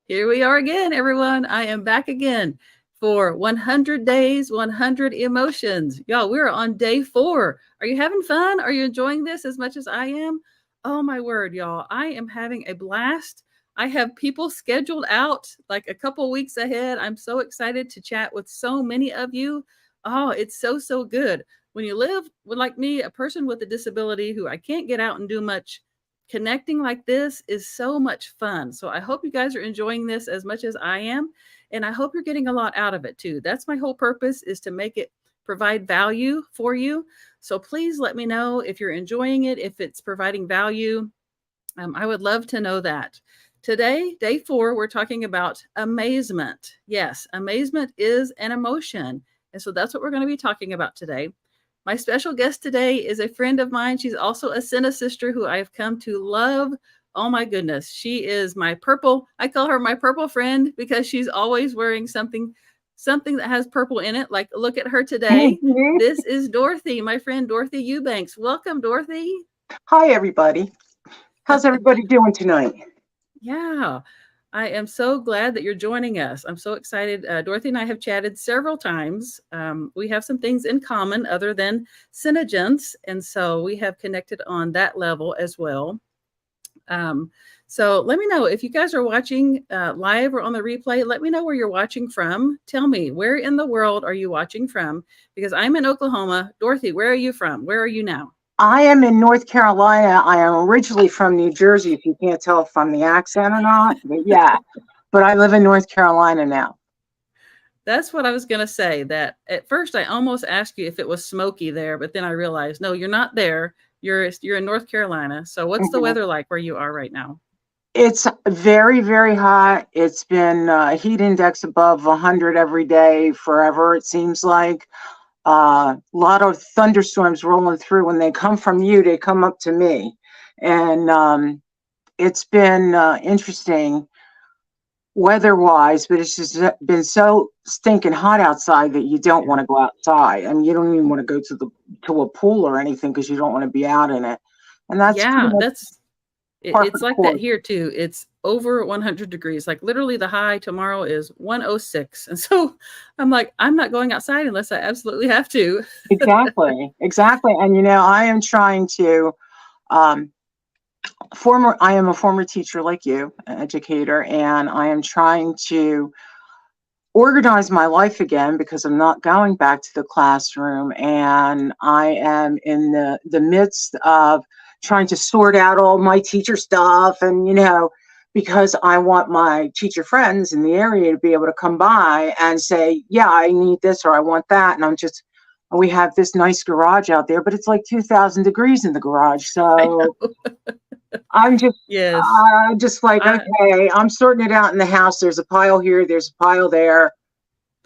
Here we are again, everyone. I am back again for 100 days, 100 emotions. Y'all, we're on day 4. Are you having fun? Are you enjoying this as much as I am? Oh my word, y'all. I am having a blast. I have people scheduled out like a couple weeks ahead. I'm so excited to chat with so many of you. Oh, it's so good. When you live with, like me, a person with a disability who I can't get out and do much, connecting like this is so much fun. So I hope you guys are enjoying this as much as I am. And I hope you're getting a lot out of it too. That's my whole purpose, is to make it provide value for you. So please let me know if you're enjoying it, if it's providing value. I would love to know that. Today, day 4, we're talking about amazement. Yes, amazement is an emotion. And so that's what we're going to be talking about today. My special guest today is a friend of mine. She's also a Senna sister who I have come to love. Oh my goodness. She is my purple. I call her my purple friend because she's always wearing something that has purple in it. Like, look at her today. This is Dorothy, my friend Dorothy Eubanks. Welcome, Dorothy. Hi, everybody. How's everybody doing tonight? Yeah, I am so glad that you're joining us. I'm so excited. Dorothy and I have chatted several times. We have some things in common other than synogens, and so we have connected on that level as well. Um, so let me know if you guys are watching live or on the replay. Let me know where you're watching from. Tell me, where in the world are you watching from? Because I'm in Oklahoma. Dorothy, where are you from? Where are you now? I am in North Carolina. I am originally from New Jersey, if you can't tell from the accent or not. But yeah, but I live in North Carolina now. That's what I was going to say. That at first I almost asked you if it was smoky there, but then I realized, no, you're not there. You're in North Carolina. So what's the Mhm. weather like where you are right now? It's very, very hot. It's been heat index above 100 every day forever, it seems like. A lot of thunderstorms rolling through. When they come from you, they come up to me. And it's been interesting weather-wise, but it's just been so stinking hot outside that you don't Yeah. want to go outside. I mean, you don't even want to go to a pool or anything because you don't want to be out in it. And that's pretty Yeah, much par for it's the like that course. here too. It's over 100 degrees. Like literally the high tomorrow is 106. And so I'm like, I'm not going outside unless I absolutely have to. Exactly, exactly. And I am trying to um, I am a former teacher like you, an educator, and I am trying to organize my life again because I'm not going back to the classroom, and I am in the midst of trying to sort out all my teacher stuff, and because I want my teacher friends in the area to be able to come by and say, yeah, I need this or I want that. And we have this nice garage out there, but it's like 2,000 degrees in the garage. I So know. I'm Yes. just like, I okay, I'm sorting it out in the house. There's a pile here, there's a pile there.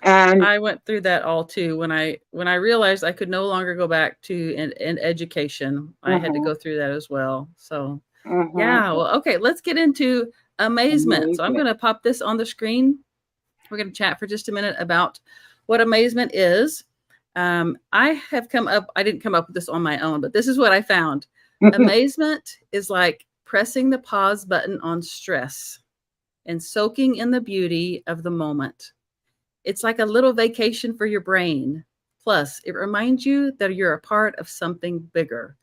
And I went through that all too. When I realized I could no longer go back to an education, I had to mhm, go through that as well. So mhm, yeah, well, okay, let's get into amazement. So I'm amazing. going to pop this on the screen. We're going to chat for just a minute about what amazement is. I have come up, I didn't come up with this on my own, but this is what I found. Amazement is like pressing the pause button on stress and soaking in the beauty of the moment. It's like a little vacation for your brain. Plus, it reminds you that you're a part of something bigger.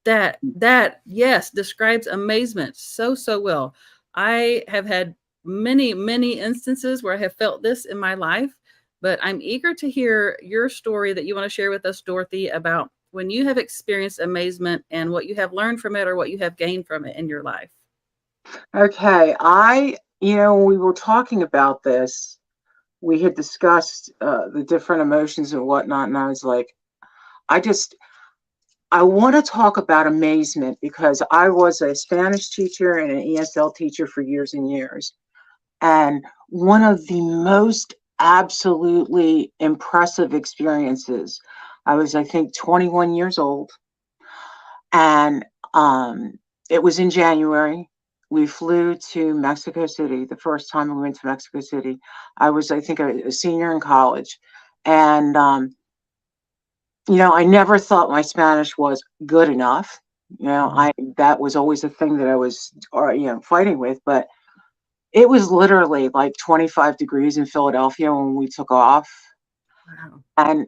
That yes describes amazement so well. I have had many instances where I have felt this in my life, but I'm eager to hear your story that you want to share with us, Dorothy, about when you have experienced amazement and what you have learned from it or what you have gained from it in your life. Okay, we were talking about this. We had discussed the different emotions and whatnot, and I was like, I just, I want to talk about amazement because I was a Spanish teacher and an ESL teacher for years and years. And one of the most absolutely impressive experiences, I was, I think, 21 years old. And it was in January. We flew to Mexico City. The first time we went to Mexico City, I was, I think, a senior in college. And, I never thought my Spanish was good enough. Mhm. That was always a thing that I was, fighting with. But it was literally like 25 degrees in Philadelphia when we took off. Wow. And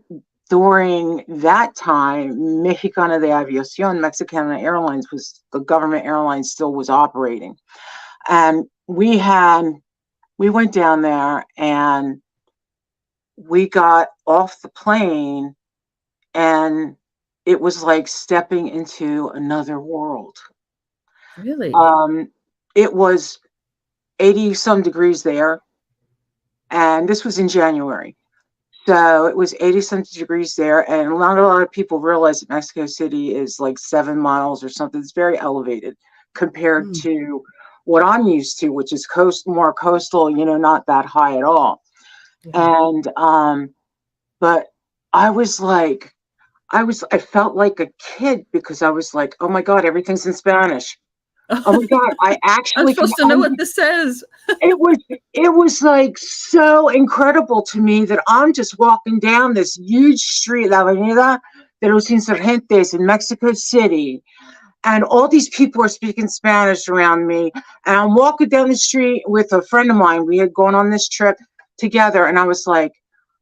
during that time, Mexicana de Aviación, Mexicana Airlines, was the government airline, still was operating. And we went down there and we got off the plane, and it was like stepping into another world. Really? Um, it was 80 some degrees there, and this was in January. So it was 80 some degrees there, and not a lot of people realize that Mexico City is like 7 miles or something. It's very elevated compared Mm, to what I'm used to, which is more coastal, not that high at all. yeah. And but I was like, I felt like a kid because I was like, oh my God, everything's in Spanish. Oh my God, I I'm actually can supposed to know what this says. it was it was like so incredible to me that I'm just walking down this huge street, La Avenida de los Insurgentes in Mexico City, and all these people are speaking Spanish around me. And I'm walking down the street with a friend of mine. We had gone on this trip together, and I was like,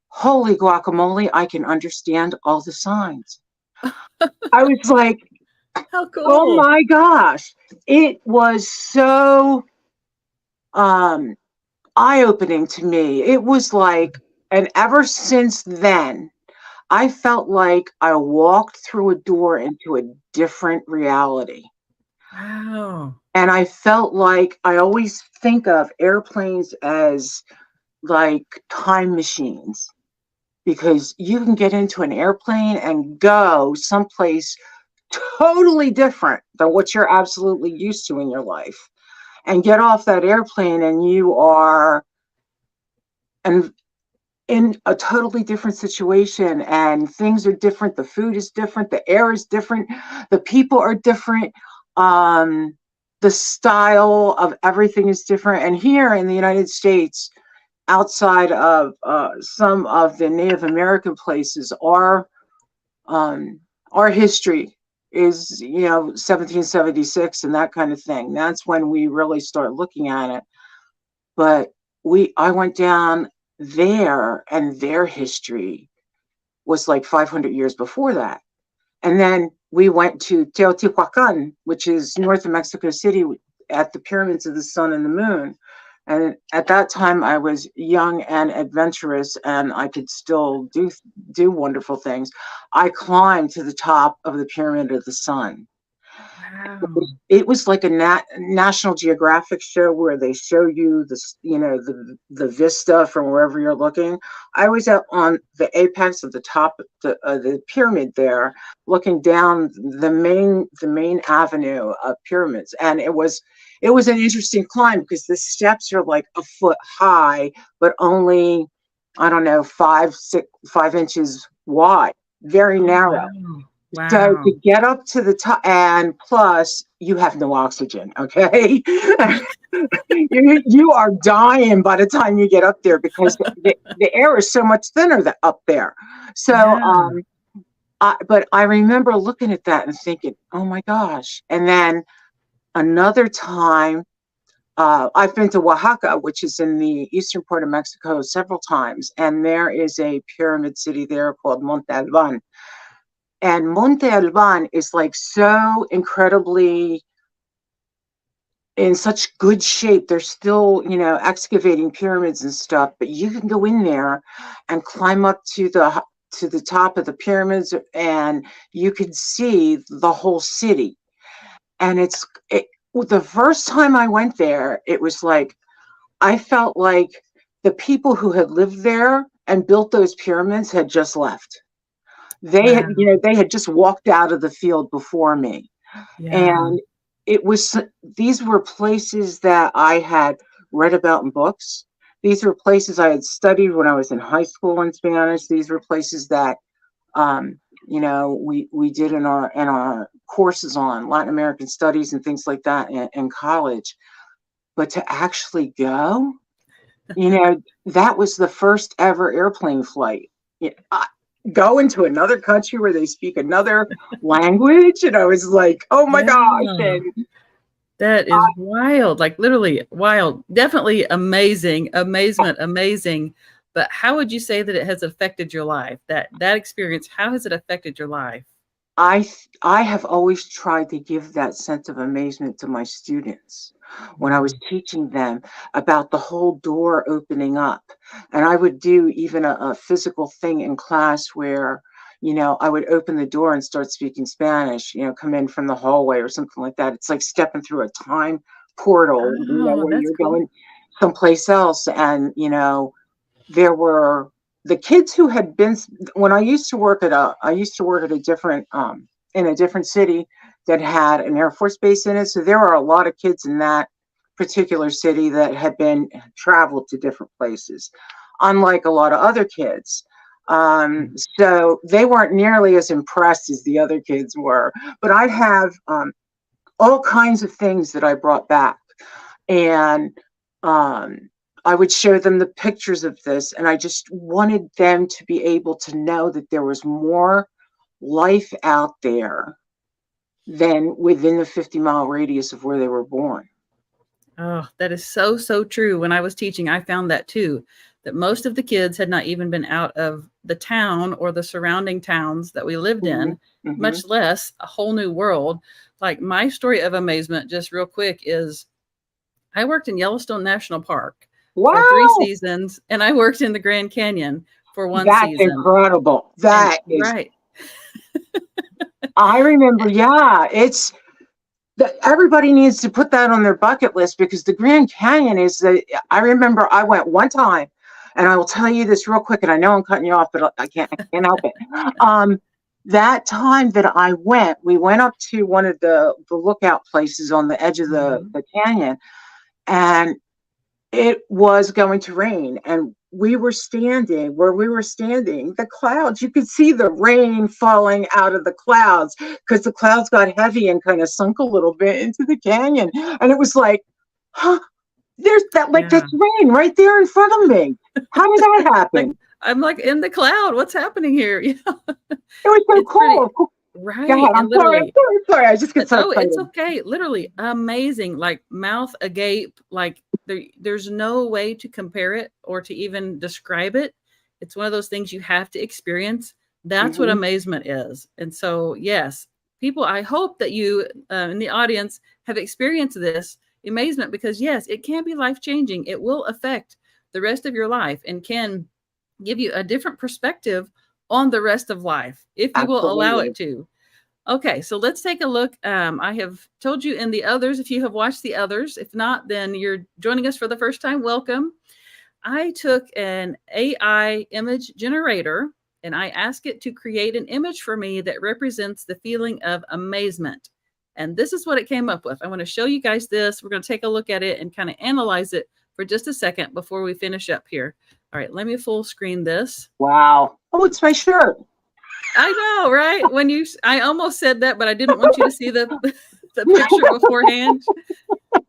holy guacamole, I can understand all the signs. I was like, How oh cool. my gosh. It was so um eye-opening to me. It was like, and ever since then, I felt like I walked through a door into a different reality. Wow. And I felt like I always think of airplanes as like time machines, because you can get into an airplane and go someplace totally different than what you're absolutely used to in your life, and get off that airplane and you are and in a totally different situation, and things are different, the food is different, the air is different, the people are different, the style of everything is different. And here in the United States, outside of some of the Native American places, our history is 1776 and that kind of thing. That's when we really start looking at it. But I went down there, and their history was like 500 years before that. And then we went to Teotihuacan, which is north of Mexico City, at the pyramids of the sun and the moon. And at that time, I was young and adventurous, and I could still do wonderful things. I climbed to the top of the pyramid of the sun. Wow. It was like a National Geographic show where they show you the vista from wherever you're looking. I was out on the apex of the top of the pyramid there, looking down the main avenue of pyramids, and it was an interesting climb because the steps are like a foot high, but only, I don't know, 5 inches wide, very Oh, narrow. wow. So to Wow. get up to the top, and plus you have no oxygen, okay? You are dying by the time you get up there, because the air is so much thinner up there. So, Yeah. but I remember looking at that and thinking, oh my gosh. And then another time, I've been to Oaxaca, which is in the eastern part of Mexico, several times, and there is a pyramid city there called Monte Alban. And Monte Alban is like so incredibly in such good shape. They're still, excavating pyramids and stuff, but you can go in there and climb up to the top of the pyramids, and you can see the whole city. And the first time I went there, it was like I felt like the people who had lived there and built those pyramids had just left. Wow. They had just walked out of the field before me. Yeah. And these were places that I had read about in books. These were places I had studied when I was in high school in Spanish. These were places that we did in our courses on Latin American studies and things like that in college. But to actually go, that was the first ever airplane flight. Go into another country where they speak another language, and I was like, oh my gosh. Yeah. And That is wild, like literally wild. Definitely amazing, amazement, amazing. But how would you say that it has affected your life? That experience, how has it affected your life? I have always tried to give that sense of amazement to my students when I was Mm. teaching them about the whole door opening up. And I would do even a physical thing in class where, I would open the door and start speaking Spanish, come in from the hallway or something like that. It's like stepping through a time portal, Oh, where that's you're cool. going someplace else. And, there were the kids who had been when I used to work at a different in a different city that had an Air Force base in it. So there were a lot of kids in that particular city that had been traveled to different places, unlike a lot of other kids. So they weren't nearly as impressed as the other kids were. But I have all kinds of things that I brought back, and um, I would show them the pictures of this, and I just wanted them to be able to know that there was more life out there than within the 50-mile radius of where they were born. Oh, that is so, so true. When I was teaching, I found that too, that most of the kids had not even been out of the town or the surrounding towns that we lived Mm-hmm. in, Mm-hmm. much less a whole new world. Like my story of amazement, just real quick, is I worked in Yellowstone National Park for 3 Wow, seasons, and I worked in the Grand Canyon for 1 season. incredible. And That is, right, I remember, yeah, it's that everybody needs to put that on their bucket list because the Grand Canyon is I remember I went one time, and I will tell you this real quick, and I know I'm cutting you off, but I can't help it. Um, that time that I went, we went up to one of the lookout places on the edge of mhm, the canyon, and it was going to rain, and we were standing where we were standing, the clouds, you could see the rain falling out of the clouds because the clouds got heavy and kind of sunk a little bit into the canyon. And it was like, huh, there's that, like, yeah. that's rain right there in front of me. How did that Like happen? I'm like in the cloud. What's happening here? It was so It's pretty cool. Go right. ahead. And I'm sorry. literally, I just get so oh, it's excited. okay. Literally amazing. Like mouth agape. Like there's no way to compare it or to even describe it. It's one of those things you have to experience. That's what Hmm. amazement is. And so, yes, people, I hope that you in the audience have experienced this amazement because, yes, it can be life changing. It will affect the rest of your life and can give you a different perspective on the rest of life if you will allow it Absolutely. to. Okay, so let's take a look. I have told you in the others, if you have watched the others. If not, then you're joining us for the first time. Welcome. I took an AI image generator and I asked it to create an image for me that represents the feeling of amazement. And this is what it came up with. I want to show you guys this. We're going to take a look at it and kind of analyze it for just a second before we finish up here. All right, let me full screen this. Wow. Oh, it's my shirt. I know, right? I almost said that, but I didn't want you to see the the picture beforehand.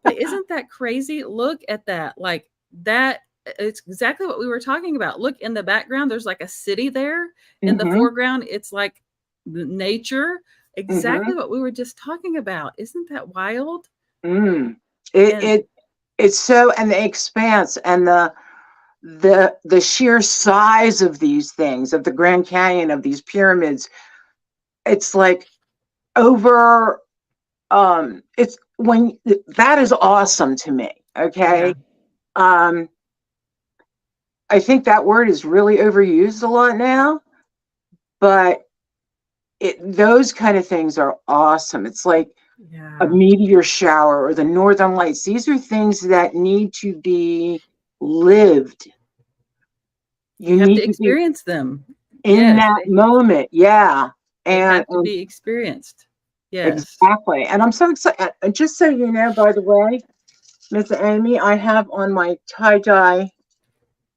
But isn't that crazy? Look at that. Like that, it's exactly what we were talking about. Look in the background, there's like a city there. In the Hmm. foreground, it's like nature. Hmm. Exactly what we were just talking about. Isn't that wild? Mm. It, And it, it's so, and the expanse and the sheer size of these things, of the Grand Canyon, of these pyramids, it's like over, it's when that is awesome to me. yeah, Okay. um I think that word is really overused a lot now, but those kind of things are awesome. It's like a yeah. meteor shower or the northern lights. These are things that need to be lived. You You have to need to be experience them. in Yes, that moment. Yeah. they and, have to and be experienced. Yes. exactly. And I'm so excited. And just so you know, by the way, Miss Amy, I have on my tie dye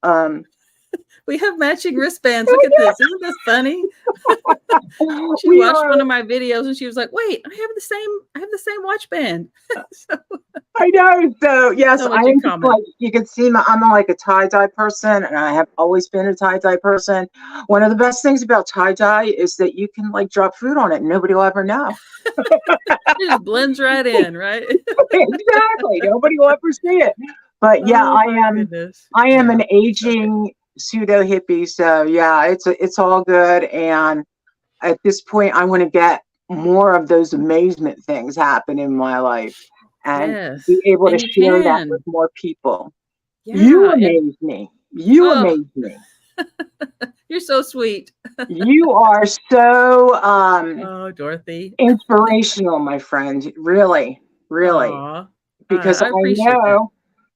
um, We have matching wristbands. Look at this. Isn't this funny? She We watched are. one of my videos and she was like, "Wait, I have the same watch band." So, I know. So yes, so I much in am just common. like you can see. I'm like a tie dye person, and I have always been a tie dye person. One of the best things about tie dye is that you can like drop food on it, and nobody will ever know. It just blends right in, right? Exactly. Nobody will ever see it. But yeah, Oh my goodness. I am Yeah. an It's so good. aging pseudo hippie. So yeah, it's all good. And at this point, I want to get more of those amazement things happen in my life and Yes. be able to And you share that with can. more people. You Yeah. And amaze me. You oh, amaze me. you're so sweet. You are so Oh, Dorothy. inspirational, my friend. Really, really. Aw. Because I I appreciate that.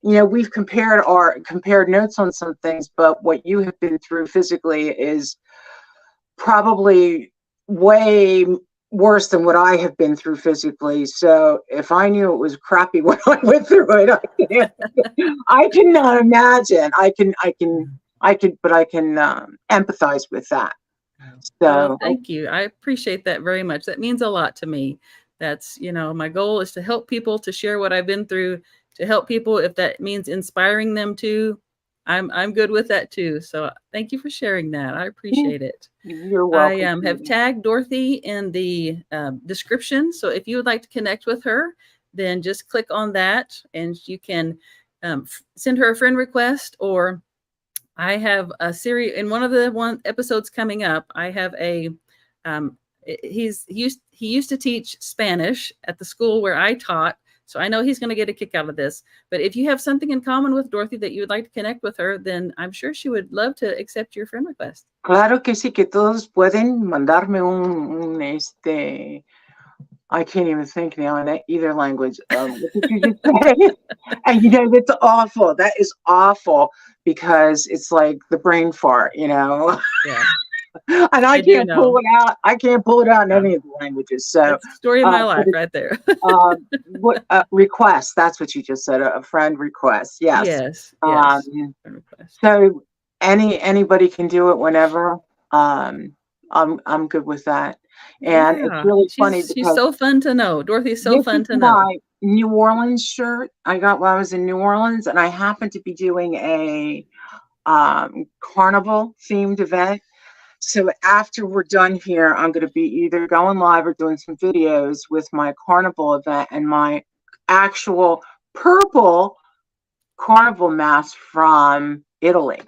know, we've compared notes on some things, but what you have been through physically is probably way worse than what I have been through physically. So if I knew it was crappy when I went through it, I cannot imagine. But I can empathize with that. Well, So thank you. I appreciate that very much. That means a lot to me. That's, my goal is to help people, to share what I've been through, to help people. If that means inspiring them too, I'm good with that too. So thank you for sharing that. I appreciate it. you're I welcome. have tagged Dorothy in the description. So if you would like to connect with her, then just click on that and you can send her a friend request. Or I have a series in one of the episodes coming up. I have a um, he used to teach Spanish at the school where I taught, so I know he's going to get a kick out of this. But if you have something in common with Dorothy that you would like to connect with her, then I'm sure she would love to accept your friend request. Claro que sí, que todos pueden mandarme I can't even think now in either language. What did you just say? And that's awful. That is awful because it's like the brain fart. Yeah, And I I do can't pull know. it out. I can't pull it out in Yeah, any of the languages. So, that's the story of my but life it's right there. what request? That's what you just said. A friend request. Yes. Yes, Um, yes, friend request. so anybody can do it whenever. Um, I'm good with that. And it's Yeah, really funny she's because so fun to know. Dorothy's so this is fun to know. my New Orleans shirt I got while I was in New Orleans, and I happened to be doing a carnival themed event. So after we're done here, I'm going to be either going live or doing some videos with my carnival event and my actual purple carnival mask from Italy.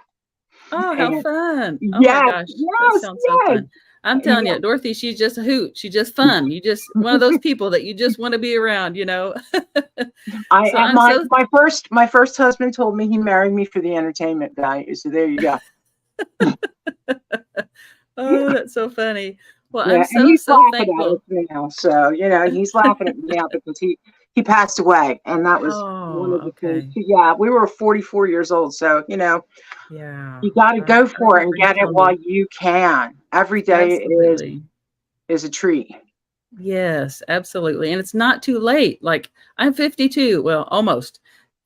Oh, how And fun. Oh my yes, gosh, that yes, sounds so yes. fun. I'm telling Yeah. you, Dorothy, she's just a hoot. She's just fun. You just one of those people that you just want to be around. I So and I'm so my first husband told me he married me for the entertainment value. So there you go. oh, that's so funny. Well, I'm Yeah, and so he's so laughing at thankful. us now. So he's laughing at me now because he passed away, and that was one Oh, of the things. okay. Yeah, we were 44 years old, so Yeah. you got to I go for it remember and you get it telling while me. you can. Every day Absolutely. is a treat. Yes, absolutely. And it's not too late. Like I'm 52, well, almost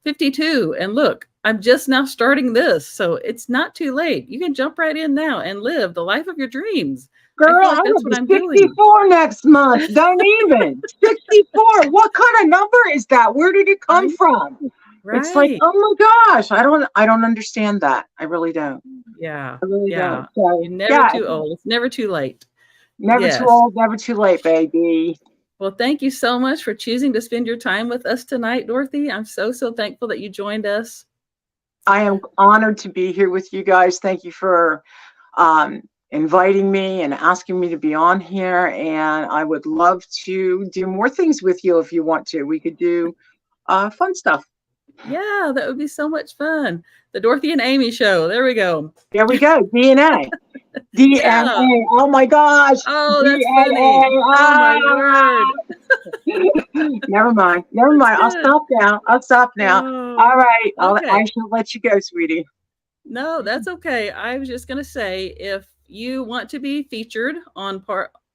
52. And look, I'm just now starting this. So it's not too late. You can jump right in now and live the life of your dreams. I Girl, feel like I'm that's gonna what be I'm doing. 64 next month. Don't even 64. What kind of number is that? Where did it I come from? know. It's like, Right. oh my gosh, I don't understand that. I really don't. Yeah. I really don't. Yeah. So You're never yeah, too old. It's never too late. never too Yes. old, never too late, baby. Well, thank you so much for choosing to spend your time with us tonight, Dorothy. I'm so, so thankful that you joined us. I am honored to be here with you guys. Thank you for inviting me and asking me to be on here. And I would love to do more things with you if you want to. We could do fun stuff. Yeah, that would be so much fun. The Dorothy and Amy show. There we go. There we go. DNA. Yeah. DNA. Oh my gosh. Oh, that's funny. DNA. Oh my Ah! word. Never mind. Never That's mind. I'll good. stop now. I'll stop now. Oh, All right. I okay. shall let you go, sweetie. No, that's okay. I was just gonna say if you want to be featured on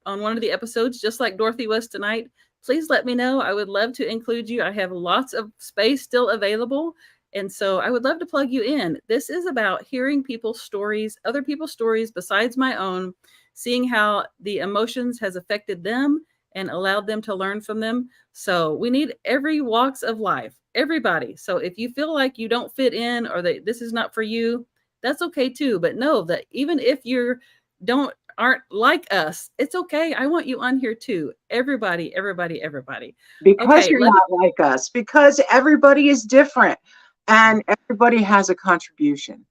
one of the episodes, just like Dorothy was tonight, please let me know. I would love to include you. I have lots of space still available. And so I would love to plug you in. This is about hearing people's stories, other people's stories besides my own, seeing how the emotions has affected them and allowed them to learn from them. So we need every walks of life, everybody. So if you feel like you don't fit in or that this is not for you, that's okay too. But know that even if you're don't aren't like us, it's okay. I want you on here too. Everybody, everybody, everybody. Because Okay, you're let me not like us, because everybody is different and everybody has a contribution.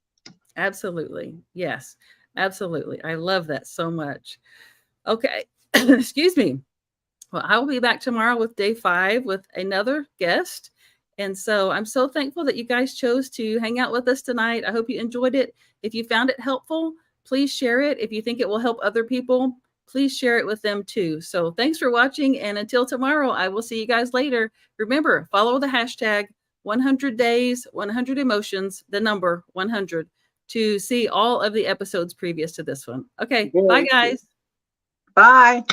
absolutely. Yes. Absolutely. I love that so much. Okay. Excuse me. Well, I will be back tomorrow with day 5 with another guest. And so I'm so thankful that you guys chose to hang out with us tonight. I hope you enjoyed it. If you found it helpful, please share it. If you think it will help other people, please share it with them too. So thanks for watching. And until tomorrow, I will see you guys later. Remember, follow the hashtag 100 days, 100 emotions, the number 100 to see all of the episodes previous to this one. Okay. Bye, Very good. guys. Bye.